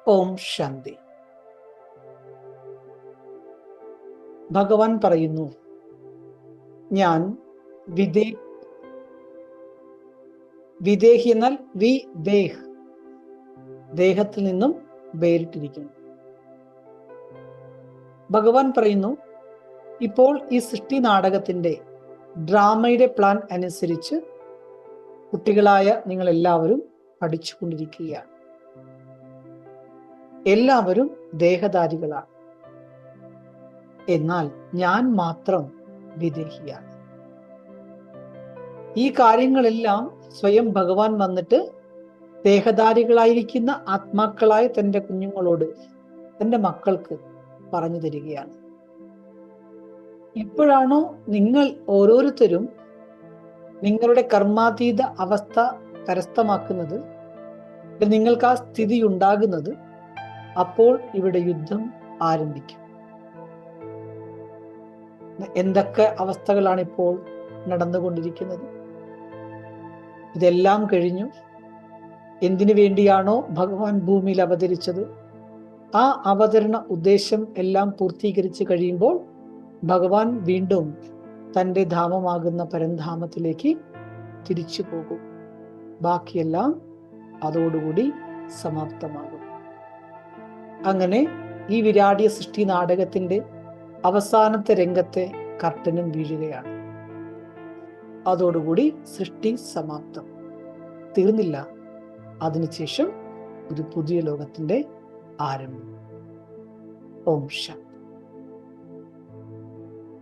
ഓം ശാന്തി. ഭഗവാൻ പറയുന്നു, ഞാൻ വിദേഹി എന്നാൽ ദേഹത്തിൽ നിന്നും വേറിട്ടിരിക്കുന്നു. ഭഗവാൻ പറയുന്നു, ഇപ്പോൾ ഈ സൃഷ്ടി നാടകത്തിന്റെ ഡ്രാമയുടെ പ്ലാൻ അനുസരിച്ച് കുട്ടികളായ നിങ്ങൾ എല്ലാവരും പഠിച്ചുകൊണ്ടിരിക്കുകയാണ്. എല്ലാവരും ദേഹധാരികളാണ്. എന്നാൽ ഞാൻ മാത്രം വിദേഹിയാണ്. ഈ കാര്യങ്ങളെല്ലാം സ്വയം ഭഗവാൻ വന്നിട്ട് ദേഹധാരികളായിരിക്കുന്ന ആത്മാക്കളായ തൻ്റെ കുഞ്ഞുങ്ങളോട്, തൻ്റെ മക്കൾക്ക് പറഞ്ഞു തരികയാണ്. എപ്പോഴാണോ നിങ്ങൾ ഓരോരുത്തരും നിങ്ങളുടെ കർമാതീത അവസ്ഥ കരസ്ഥമാക്കുന്നത്, നിങ്ങൾക്ക് ആ സ്ഥിതി ഉണ്ടാകുന്നത്, അപ്പോൾ ഇവിടെ യുദ്ധം ആരംഭിക്കും. എന്തൊക്കെ അവസ്ഥകളാണ് ഇപ്പോൾ നടന്നുകൊണ്ടിരിക്കുന്നത്? ഇതെല്ലാം കഴിഞ്ഞു. എന്തിനു വേണ്ടിയാണോ ഭഗവാൻ ഭൂമിയിൽ അവതരിച്ചത്, ആ അവതരണ ഉദ്ദേശം എല്ലാം പൂർത്തീകരിച്ച് കഴിയുമ്പോൾ ഭഗവാൻ വീണ്ടും തൻ്റെ ധാമമാകുന്ന പരംധാമത്തിലേക്ക് തിരിച്ചു പോകും. ബാക്കിയെല്ലാം അതോടുകൂടി സമാപ്തമാകും. അങ്ങനെ ഈ വിരാടിയ സൃഷ്ടി നാടകത്തിന്റെ അവസാനത്തെ രംഗത്തെ കർട്ടനും വീഴുകയാണ്. അതോടുകൂടി സൃഷ്ടി സമാപ്തം. തീർന്നില്ല. അതിനുശേഷം ഒരു പുതിയ ലോകത്തിന്റെ ആരംഭം. ഓം ശാന്തി.